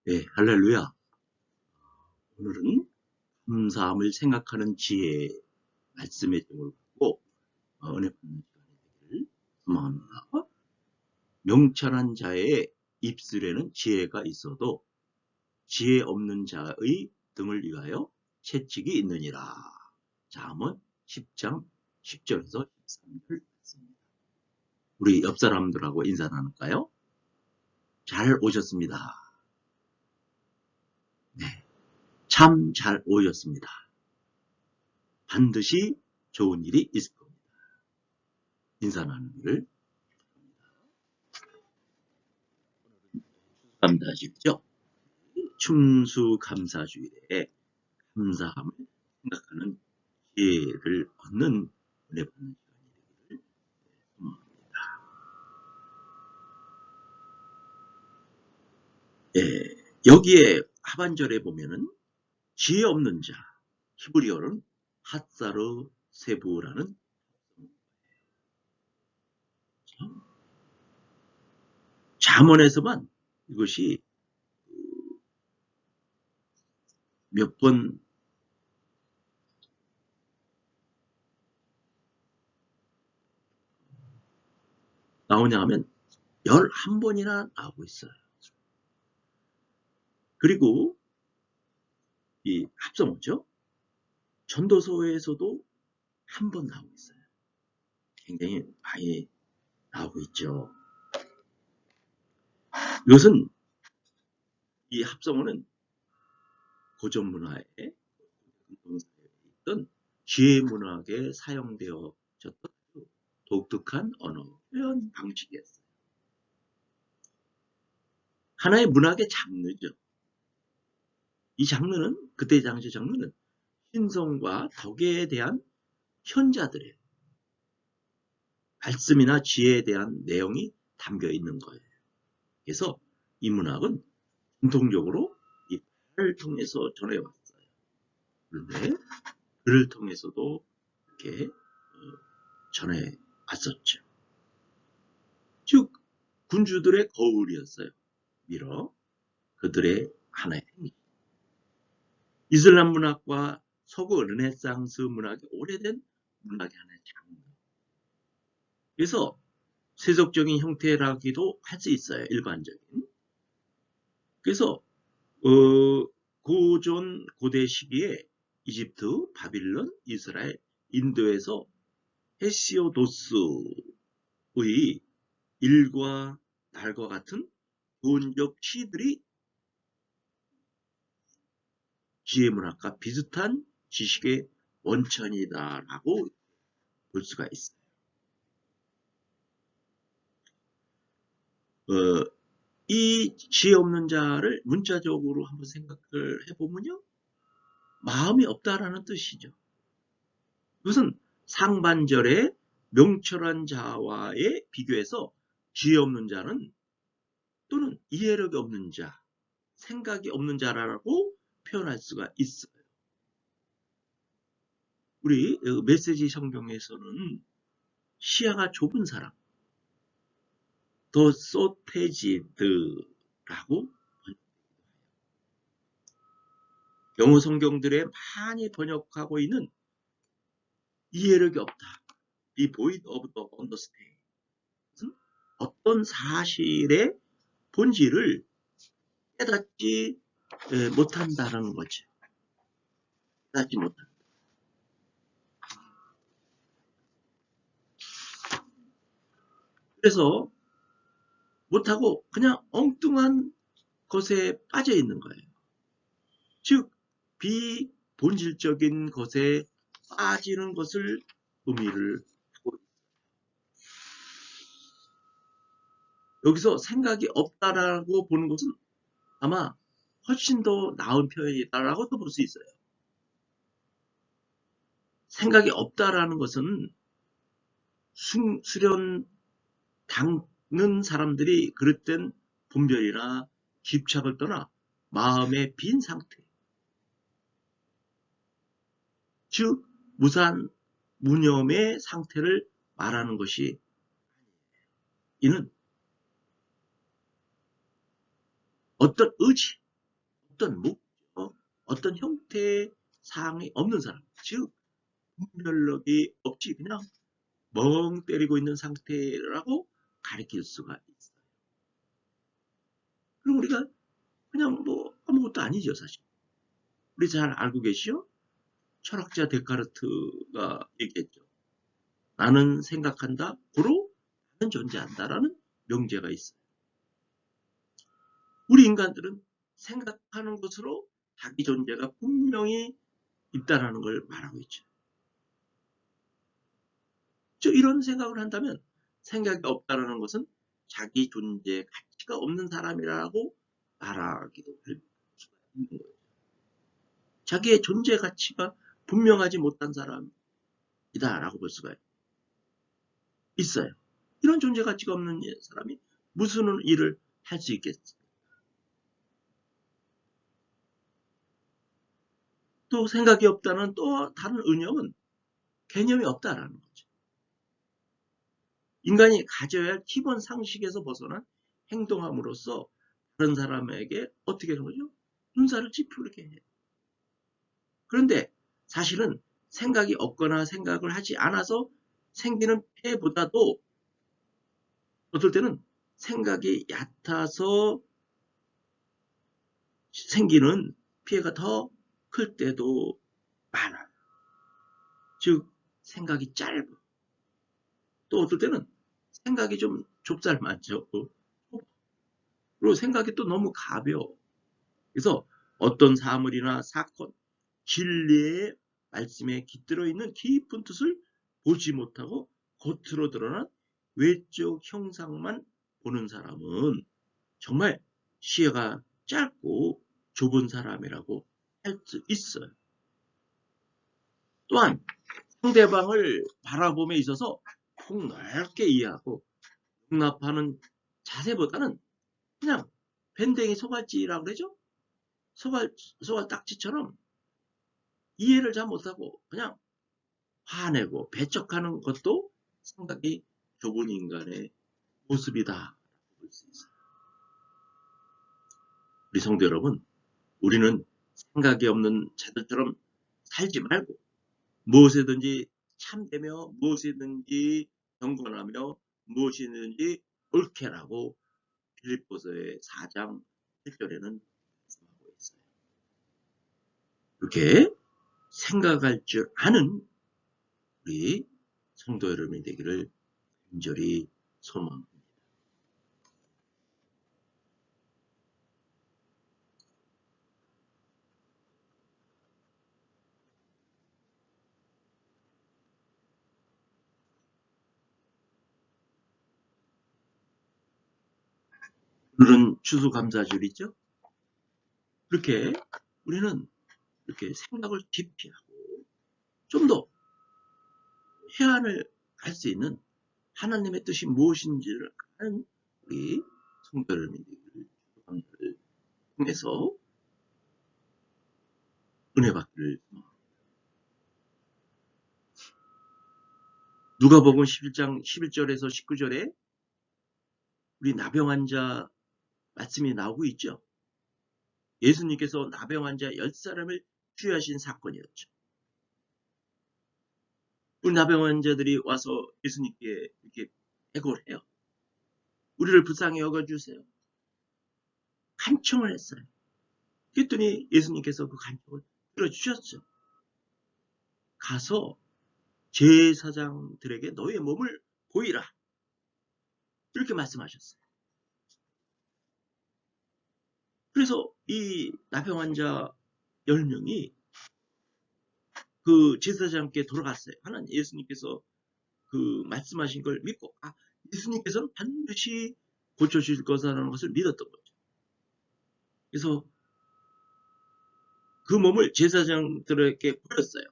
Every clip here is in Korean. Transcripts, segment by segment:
네, 할렐루야. 오늘은 감사함을 생각하는 지혜 말씀의 제목을 갖고 은혜 받는 시간이 되기를 소망합니다. 명철한 자의 입술에는 지혜가 있어도 지혜 없는 자의 등을 위하여 채찍이 있느니라. 잠언 10장 10절에서 13절 말씀입니다. 우리 옆 사람들하고 인사 나눌까요? 잘 오셨습니다. 네, 참 잘 오셨습니다. 반드시 좋은 일이 있을 겁니다. 인사 나누기를 감사하시죠? 춤수감사주일에 감사함을 생각하는 기회를 얻는 은혜 받는 시간이 되기를 소망합니다. 여기에 하반절에 보면은 지혜 없는 자, 히브리어는 핫사르 세부라는 잠언에서만 이것이 몇 번 나오냐 하면 11번이나 나오고 있어요. 그리고 이 합성어죠. 전도서에서도 한 번 나오고 있어요. 굉장히 많이 나오고 있죠. 이것은 이 합성어는 고전 문화에 있던 지혜 문학에 사용되어졌던 독특한 언어 표현 방식이었어요. 하나의 문학의 장르죠. 이 장르는 그때 당시 장르는 신성과 덕에 대한 현자들의 말씀이나 지혜에 대한 내용이 담겨 있는 거예요. 그래서 이 문학은 전통적으로 이 말을 통해서 전해왔어요. 그런데 글을 통해서도 이렇게 전해왔었죠. 즉 군주들의 거울이었어요. 미러 그들의 하나의 행위. 이슬람 문학과 서구 르네상스 문학이 오래된 문학의 하나의 장르. 그래서 세속적인 형태라기도 할 수 있어요. 일반적인. 그래서 고전 고대 시기에 이집트, 바빌론, 이스라엘, 인도에서 헤시오도스의 일과 달과 같은 교훈적 시들이 지혜문학과 비슷한 지식의 원천이다라고 볼 수가 있어요. 이 지혜 없는 자를 문자적으로 한번 생각을 해보면요. 마음이 없다라는 뜻이죠. 이것은 상반절에 명철한 자와의 비교해서 지혜 없는 자는 또는 이해력이 없는 자, 생각이 없는 자라고 표현할 수가 있어요. 우리 메시지 성경에서는 시야가 좁은 사람, 더 소테지드라고 영어 성경들에 많이 번역하고 있는 이해력이 없다. 이 void of the understanding. 어떤 사실의 본질을 깨닫지 못한다는 거죠. 깨닫지 못한다. 그래서 못하고 그냥 엉뚱한 것에 빠져 있는 거예요. 즉 비본질적인 것에 빠지는 것을 의미를 하고 있어요. 여기서 생각이 없다라고 보는 것은 아마 훨씬 더 나은 표현이다라고도 볼 수 있어요. 생각이 없다라는 것은 수련 닦는 사람들이 그릇된 분별이나 집착을 떠나 마음의 빈 상태, 즉 무산 무념의 상태를 말하는 것이 이는 어떤 의지, 어떤 목적, 어떤 형태의 사항이 없는 사람, 즉 분별력이 없이 그냥 멍 때리고 있는 상태라고 가리킬 수가 있어요. 그럼 우리가 그냥 뭐 아무것도 아니죠, 사실. 우리 잘 알고 계시죠? 철학자 데카르트가 얘기했죠. 나는 생각한다, 고로 나는 존재한다라는 명제가 있어요. 우리 인간들은 생각하는 것으로 자기 존재가 분명히 있다는 걸 말하고 있죠. 이런 생각을 한다면 생각이 없다는 것은 자기 존재 가치가 없는 사람이라고 말하기도 할 수가 있는 거예요. 자기의 존재 가치가 분명하지 못한 사람이다라고 볼 수가 있어요. 이런 존재 가치가 없는 사람이 무슨 일을 할 수 있겠습니까? 또 생각이 없다는 또 다른 은영은 개념이 없다라는 거죠. 인간이 가져야 할 기본 상식에서 벗어난 행동함으로써 다른 사람에게 어떻게 하는 거죠? 눈살을 찌푸리게 해요. 그런데 사실은 생각이 없거나 생각을 하지 않아서 생기는 폐보다도 어떨 때는 생각이 얕아서 생기는 피해가 더 클 때도 많아요. 즉 생각이 짧아. 또 어떨 때는 생각이 좀 좁쌀맞죠. 그리고 생각이 또 너무 가벼워. 그래서 어떤 사물이나 사건, 진리의 말씀에 깃들어 있는 깊은 뜻을 보지 못하고 겉으로 드러난 외적 형상만 보는 사람은 정말 시야가 짧고 좁은 사람이라고 할 수 있어요. 또한 상대방을 바라봄에 있어서 폭넓게 이해하고 용납하는 자세보다는 그냥 밴댕이 소갈지라고 그러죠? 소갈 딱지처럼 이해를 잘 못하고 그냥 화내고 배척하는 것도 생각이 좁은 인간의 모습이다 볼 수 있어요. 우리 성도 여러분, 우리는 생각이 없는 자들처럼 살지 말고 무엇이든지 참되며 무엇이든지 경건하며 무엇이든지 옳게라고 빌립보서의 4장 1절에는 말씀하고 있어요. 이렇게 생각할 줄 아는 우리 성도 여러분이 되기를 간절히 소망합니다. 오늘은 추수감사절이죠. 그렇게 우리는 이렇게 생각을 깊이 하고 좀 더 해안을 갈 수 있는 하나님의 뜻이 무엇인지를 아는 우리 성도 여러분이 되기를 추수감사를 통해서 은혜 받기를 소망합니다. 누가복음 11장 11절에서 19절에 우리 나병 환자 말씀이 나오고 있죠. 예수님께서 나병 환자 10사람을 치유하신 사건이었죠. 우리 나병 환자들이 와서 예수님께 이렇게 애고를 해요. 우리를 불쌍히 여겨주세요. 간청을 했어요. 그랬더니 예수님께서 그 간청을 들어주셨죠. 가서 제사장들에게 너의 몸을 보이라. 이렇게 말씀하셨어요. 그래서 이 나병 환자 10명이 그 제사장께 돌아갔어요. 하나님 예수님께서 그 말씀하신 걸 믿고 예수님께서는 반드시 고쳐주실 것이라는 것을 믿었던 거죠. 그래서 그 몸을 제사장들에게 보였어요.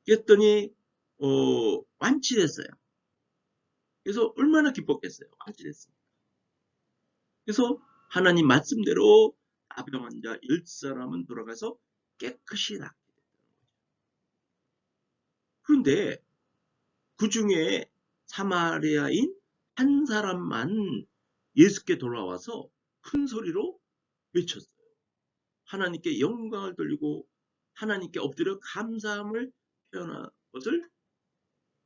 그랬더니 완치됐어요. 그래서 얼마나 기뻤겠어요. 완치됐습니다. 그래서 하나님 말씀대로 나병 환자 10사람은 돌아가서 깨끗이 낫게 됐다는 거죠. 그런데 그 중에 사마리아인 한 사람만 예수께 돌아와서 큰 소리로 외쳤어요. 하나님께 영광을 돌리고 하나님께 엎드려 감사함을 표현한 것을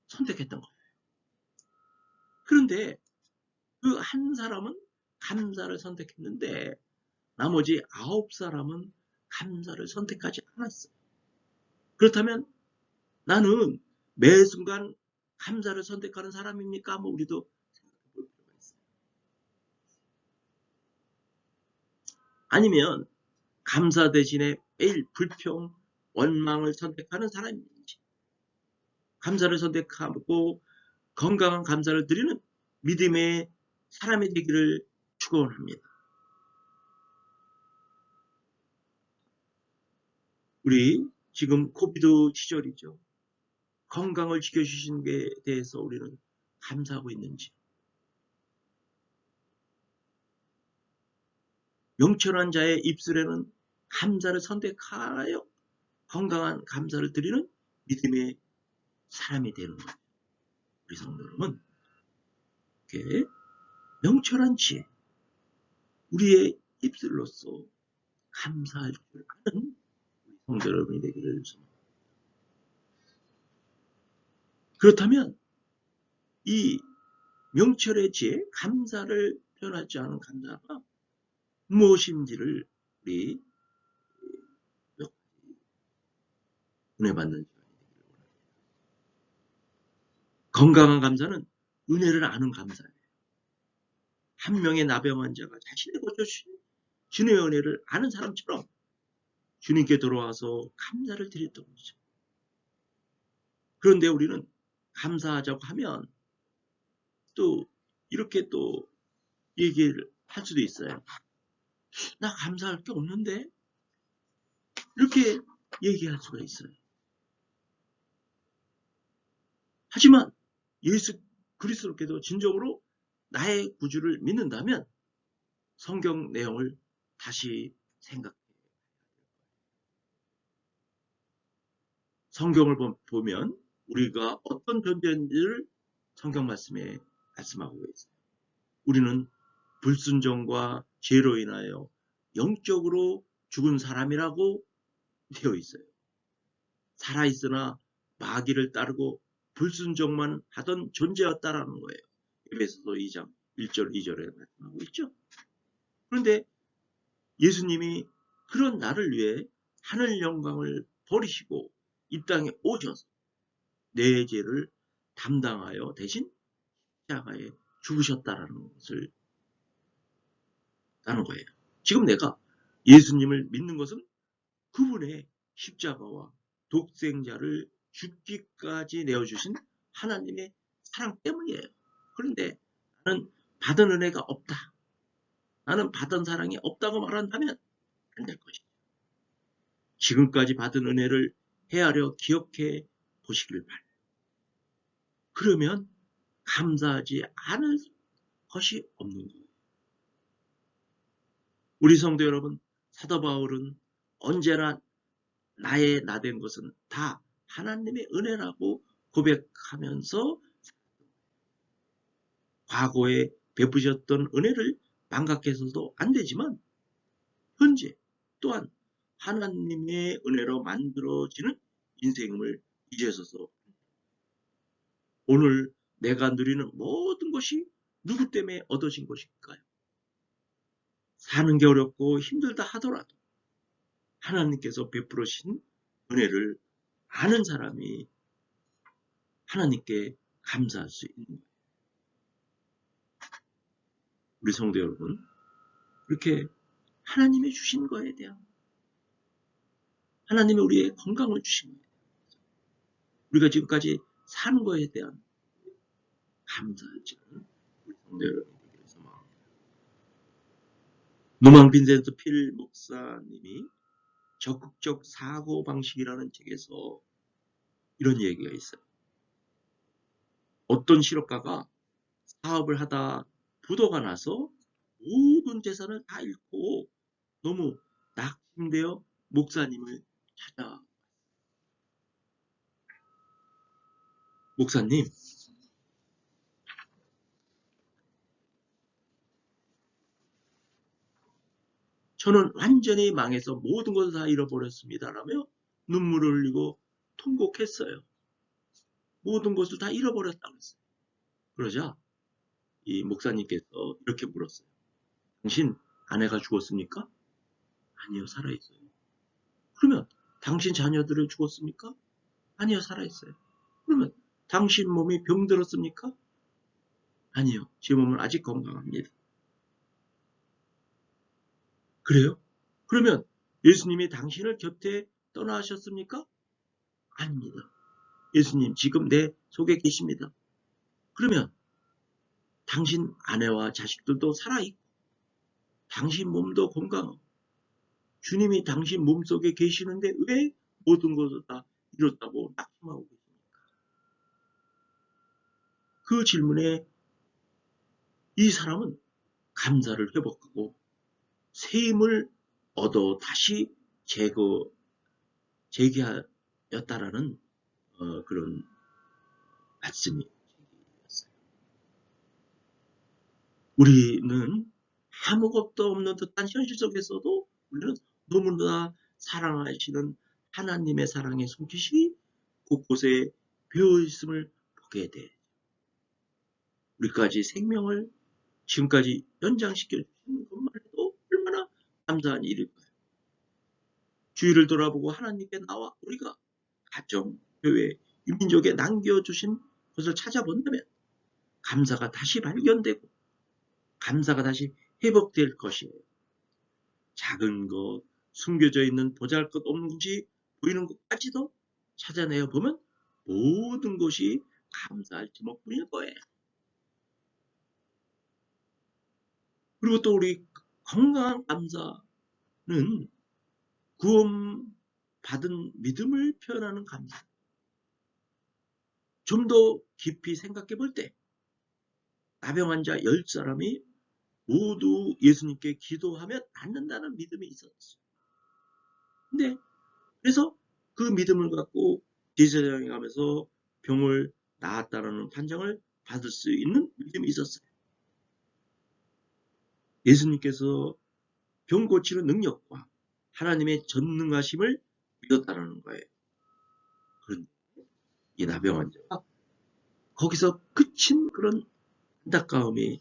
선택했던 거예요. 그런데 그 한 사람은 감사를 선택했는데 나머지 9사람은 감사를 선택하지 않았어요. 그렇다면 나는 매 순간 감사를 선택하는 사람입니까? 뭐 우리도 생각해 볼 필요가 있어요. 아니면 감사 대신에 매일 불평, 원망을 선택하는 사람인지, 감사를 선택하고 건강한 감사를 드리는 믿음의 사람이 되기를 축원합니다. 우리 지금 코비드 시절이죠. 건강을 지켜주신 게 대해서 우리는 감사하고 있는지, 명철한 자의 입술에는 감사를 선택하여 건강한 감사를 드리는 믿음의 사람이 되는 거예요. 우리 성도 여러분, 이렇게 명철한 지혜, 우리의 입술로서 감사할 줄 아는 우리 성도 여러분이 되기를 소망합니다. 그렇다면 이 명철의 지혜, 감사를 표현하지 않은 감사가 무엇인지를 우리 은혜 받는 시간이 되기를 원합니다. 건강한 감사는 은혜를 아는 감사예요. 한 명의 나병 환자가 자신의 고쳐주신 주님의 은혜를 아는 사람처럼 주님께 돌아와서 감사를 드렸던 거죠. 그런데 우리는 감사하자고 하면 또 이렇게 또 얘기를 할 수도 있어요. 나 감사할 게 없는데? 이렇게 얘기할 수가 있어요. 하지만 예수 그리스도께도 진정으로 나의 구주를 믿는다면 성경 내용을 다시 생각해. 성경을 보면 우리가 어떤 존재인지를 성경 말씀에 말씀하고 있어요. 우리는 불순종과 죄로 인하여 영적으로 죽은 사람이라고 되어 있어요. 살아있으나 마귀를 따르고 불순종만 하던 존재였다라는 거예요. 에베소서 2장 1절 2절에 말씀하고 있죠. 그런데 예수님이 그런 나를 위해 하늘 영광을 버리시고 이 땅에 오셔서 내 죄를 담당하여 대신 십자가에 죽으셨다라는 것을 하는 거예요. 지금 내가 예수님을 믿는 것은 그분의 십자가와 독생자를 죽기까지 내어주신 하나님의 사랑 때문이에요. 그런데 나는 받은 은혜가 없다. 나는 받은 사랑이 없다고 말한다면 안 될 것이죠. 지금까지 받은 은혜를 헤아려 기억해 보시길 바랍니다. 그러면 감사하지 않을 것이 없는 거예요. 우리 성도 여러분, 사도 바울은 언제나 나의 나된 것은 다 하나님의 은혜라고 고백하면서 과거에 베푸셨던 은혜를 망각해서도 안 되지만 현재 또한 하나님의 은혜로 만들어지는 인생을 잊으셔서 오늘 내가 누리는 모든 것이 누구 때문에 얻어진 것일까요? 사는 게 어렵고 힘들다 하더라도 하나님께서 베풀으신 은혜를 아는 사람이 하나님께 감사할 수 있는 거예요. 우리 성도 여러분, 그렇게 하나님이 주신 거에 대한 하나님이 우리의 건강을 주신 거예요. 우리가 지금까지 사는 거에 대한 감사하지 않은 우리 성도 여러분에게 소망합니다. 노망 빈센트 필 목사님이 적극적 사고 방식이라는 책에서 이런 얘기가 있어요. 어떤 실업가가 사업을 하다 부도가 나서 모든 재산을 다 잃고 너무 낙심되어 목사님을 찾아. 목사님, 저는 완전히 망해서 모든 것을 다 잃어버렸습니다. 라며 눈물을 흘리고 통곡했어요. 모든 것을 다 잃어버렸다고 했어요. 그러자 이 목사님께서 이렇게 물었어요. 당신 아내가 죽었습니까? 아니요, 살아있어요. 그러면 당신 자녀들은 죽었습니까? 아니요, 살아있어요. 그러면 당신 몸이 병들었습니까? 아니요, 제 몸은 아직 건강합니다. 그래요? 그러면 예수님이 당신을 곁에 떠나셨습니까? 아닙니다. 예수님 지금 내 속에 계십니다. 그러면 당신 아내와 자식들도 살아있고 당신 몸도 건강하고 주님이 당신 몸속에 계시는데 왜 모든 것을 다 이뤘다고 낙심하고 계십니까? 그 질문에 이 사람은 감사를 회복하고 새 힘을 얻어 다시 재개하였다라는 그런 말씀이 있어요. 우리는 아무것도 없는 듯한 현실 속에서도 우리는 너무나 사랑하시는 하나님의 사랑의 손짓이 곳곳에 배어있음을 보게 돼. 우리까지 생명을 지금까지 연장시켜 주시는 것만 해도 얼마나 감사한 일일까요? 주위를 돌아보고 하나님께 나와 우리가 가정, 교회, 민족에 남겨주신 것을 찾아본다면 감사가 다시 발견되고 감사가 다시 회복될 것이에요. 작은 것, 숨겨져 있는 보잘것없는 것이 보이는 것까지도 찾아내어 보면 모든 것이 감사할 제목뿐일 거예요. 그리고 또 우리 건강한 감사는 구원받은 믿음을 표현하는 감사. 좀 더 깊이 생각해 볼 때 나병 환자 10사람이 모두 예수님께 기도하면 낫는다는 믿음이 있었어요. 근데 그래서 그 믿음을 갖고 제사장에 가면서 병을 나았다라는 판정을 받을 수 있는 믿음이 있었어요. 예수님께서 병 고치는 능력과 하나님의 전능하심을 믿었다는 거예요. 그런데 이 나병 환자가 거기서 그친 그런 안타까움이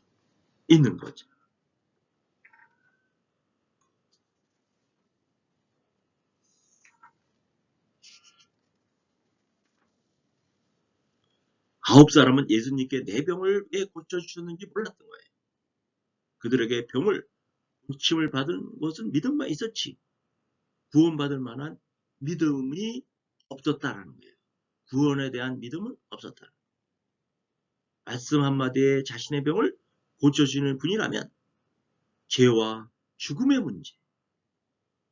있는 거죠. 아홉 사람은 예수님께 내 병을 왜 고쳐주셨는지 몰랐던 거예요. 그들에게 병을 고침을 받은 것은 믿음만 있었지 구원받을 만한 믿음이 없었다는 거예요. 구원에 대한 믿음은 없었다. 말씀 한마디에 자신의 병을 고쳐주시는 분이라면 죄와 죽음의 문제,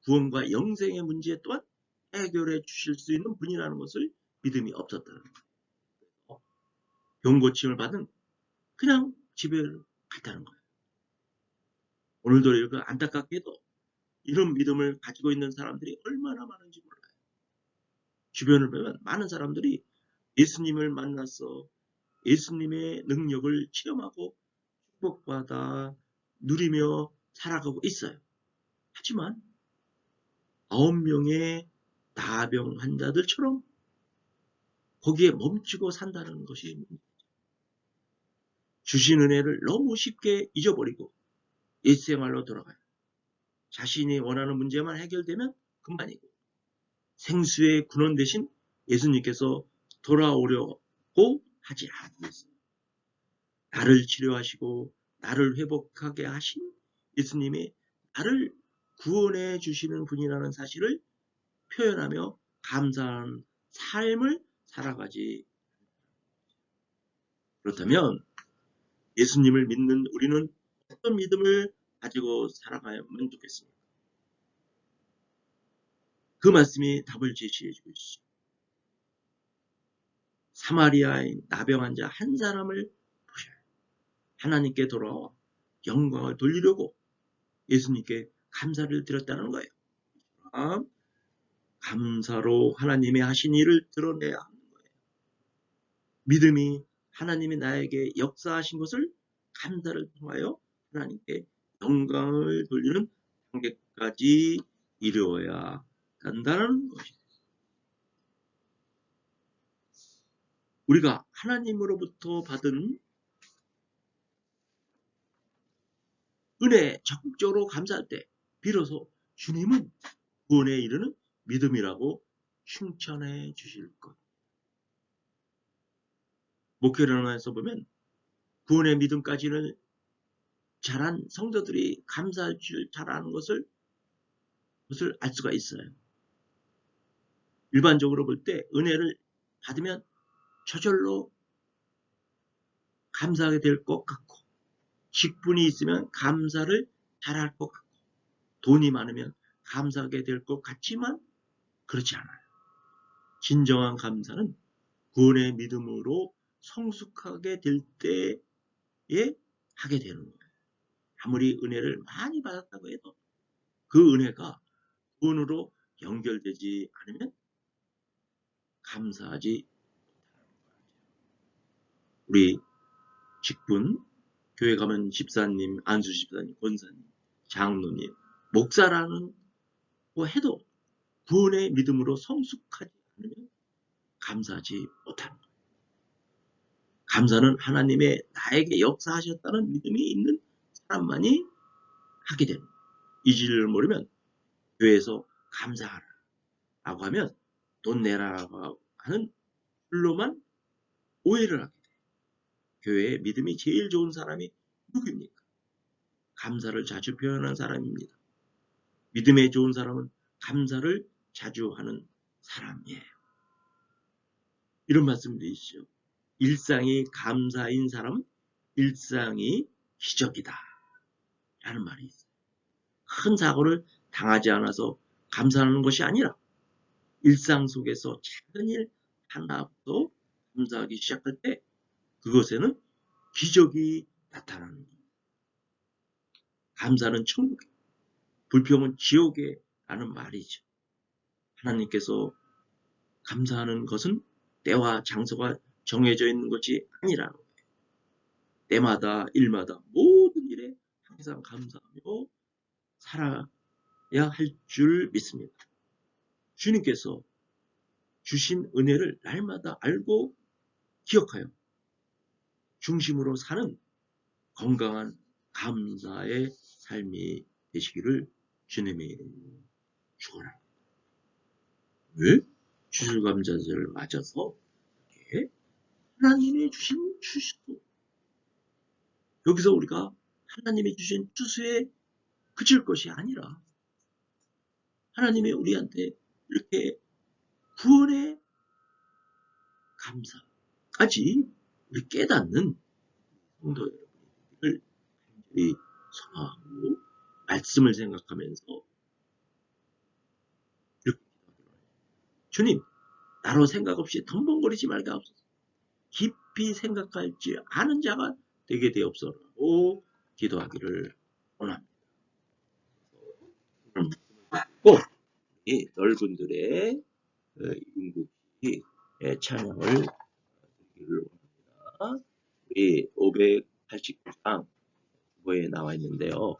구원과 영생의 문제 또한 해결해 주실 수 있는 분이라는 것을 믿음이 없었다는 거예요. 병 고침을 받은 그냥 집에 갔다는 거예요. 오늘도 이렇게 안타깝게도 이런 믿음을 가지고 있는 사람들이 얼마나 많은지 몰라요. 주변을 보면 많은 사람들이 예수님을 만나서 예수님의 능력을 체험하고 축복받아 누리며 살아가고 있어요. 하지만 9명의 나병 환자들처럼 거기에 멈추고 산다는 것이 주신 은혜를 너무 쉽게 잊어버리고 옛생활로 돌아가요. 자신이 원하는 문제만 해결되면 그만이고 생수의 근원 대신 예수님께서 돌아오려고 하지 않으셨어요. 나를 치료하시고 나를 회복하게 하신 예수님이 나를 구원해 주시는 분이라는 사실을 표현하며 감사하는 삶을 살아가지. 그렇다면 예수님을 믿는 우리는 어떤 믿음을 가지고 살아가면 좋겠습니까? 그 말씀이 답을 제시해 주고 있죠. 사마리아인 나병 환자 한 사람을 보셔요. 하나님께 돌아와 영광을 돌리려고 예수님께 감사를 드렸다는 거예요. 감사로 하나님의 하신 일을 드러내야 하는 거예요. 믿음이 하나님이 나에게 역사하신 것을 감사를 통하여 하나님께 영광을 돌리는 단계까지 이루어야 한다는 것입니다. 우리가 하나님으로부터 받은 은혜에 적극적으로 감사할 때 비로소 주님은 구원에 이르는 믿음이라고 칭찬해 주실 것. 목회론에서 보면 구원의 믿음까지는 잘한 성도들이 감사할 줄 잘하는 것을 알 수가 있어요. 일반적으로 볼 때 은혜를 받으면 저절로 감사하게 될 것 같고, 직분이 있으면 감사를 잘할 것 같고, 돈이 많으면 감사하게 될 것 같지만 그렇지 않아요. 진정한 감사는 구원의 믿음으로 성숙하게 될 때에 하게 되는 거예요. 아무리 은혜를 많이 받았다고 해도 그 은혜가 구원으로 연결되지 않으면 감사하지 못하는 거예요. 우리 직분, 교회 가면 집사님, 안수 집사님, 권사님, 장로님, 목사라는 거 해도 구원의 믿음으로 성숙하지 않으면 감사하지 못하는 거예요. 감사는 하나님의 나에게 역사하셨다는 믿음이 있는 사람만이 하게 되는 거예요. 이 진리를 모르면 교회에서 감사하라 라고 하면 돈 내라라고 하는 불로만 오해를 하게 돼요. 교회에 믿음이 제일 좋은 사람이 누구입니까? 감사를 자주 표현하는 사람입니다. 믿음에 좋은 사람은 감사를 자주 하는 사람이에요. 이런 말씀 드리시죠. 일상이 감사인 사람은 일상이 기적이다 라는 말이 있어요. 큰 사고를 당하지 않아서 감사하는 것이 아니라 일상 속에서 작은 일 하나도 감사하기 시작할 때 그것에는 기적이 나타나는 겁니다. 감사는 천국에, 불평은 지옥에 라는 말이죠. 하나님께서 감사하는 것은 때와 장소가 정해져 있는 것이 아니라는 거예요. 때마다 일마다 모든 일에 항상 감사하며 살아야 할 줄 믿습니다. 주님께서 주신 은혜를 날마다 알고 기억하여 중심으로 사는 건강한 감사의 삶이 되시기를 주님의 이름으로 축원합니다. 왜? 추수감사절을 맞아서 이렇게 하나님이 주신 추수, 여기서 우리가 하나님이 주신 추수에 그칠 것이 아니라 하나님이 우리한테 이렇게 구원의 감사까지 우리 깨닫는 성도 여러분을 간절히 소망하고 말씀을 생각하면서 이렇게 기도하기로 해요. 주님, 나로 생각 없이 덤벙거리지 말게 하옵소서. 깊이 생각할 줄 아는 자가 되게 되옵소서라고 기도하기를 원합니다. 꼭 이 넓은들의 인국이 찬양을 드리기를 원합니다. 우리 589장 후보에 나와 있는데요.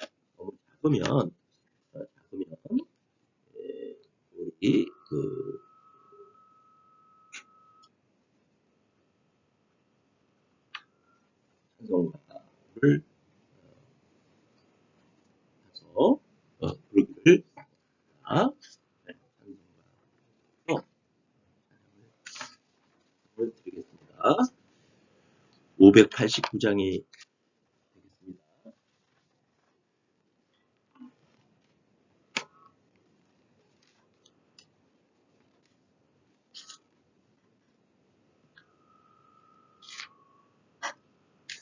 너무 작으면 우리 찬송가를 해서 부르기를 찬송가를 드리겠습니다. 589장이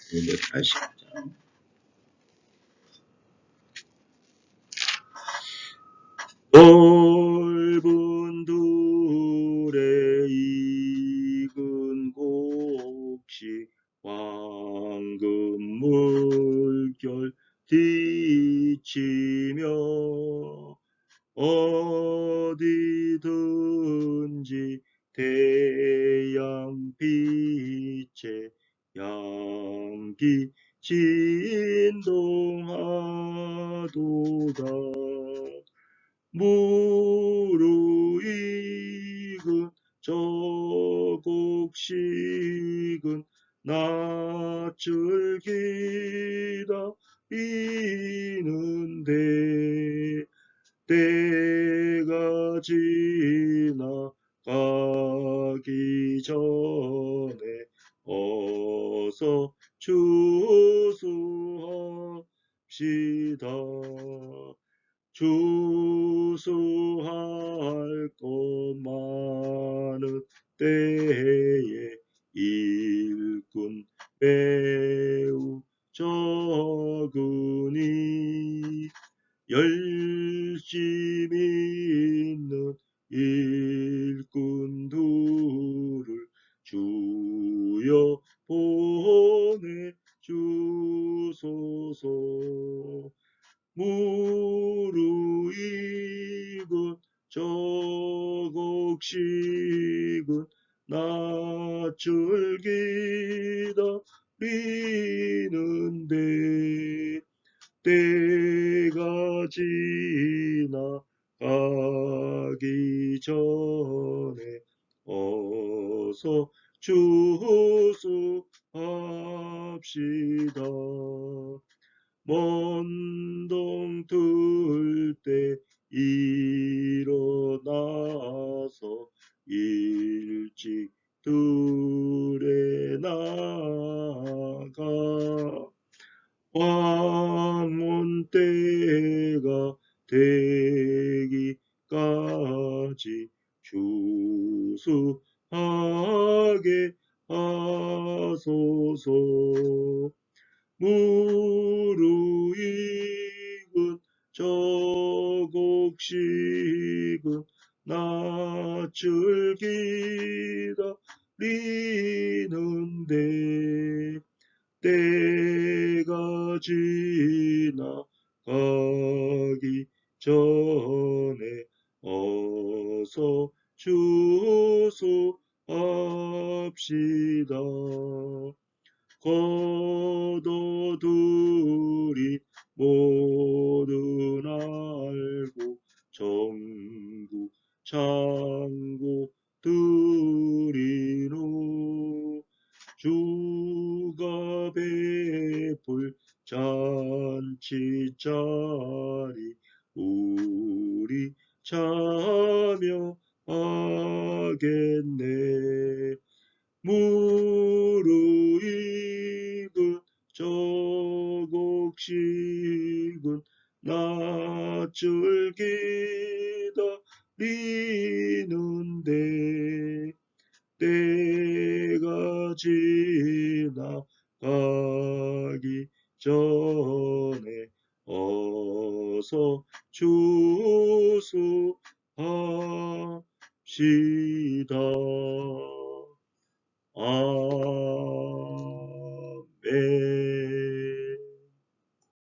되겠습니다. 넓은 둘의 익은 곡식 황금 물결 뒤치며 어디든지 태양빛에 양기 진동하도다. 무르익은 저곡식은 낯을 기다리는데 때가 지나가기 전에 어서 추수합시다. 추수할 것 많은 때에 일꾼 매우 적으니 열심히 있는 일꾼들을 주여 보내주소서. 무르익은 저곡식은 낯을 기다리는데 때가 지나가기 전에 어서 추수합시다. 먼동 틀 때 일어나서 일찍 들에 나가 황혼 때가 되기까지 추수하게 하소서. 무르익은 저곡식은 낯을 기다리는데 때가 지나가기 전에 어서 추수합시다. 겉옷들이 모두 알고 전국 창고 들이노 주가 베풀 잔치자리 우리 참여하겠네. 무르익은 저곡식은 낯을 기다리는데 때가 지나가기 전에 어서 추수합시다.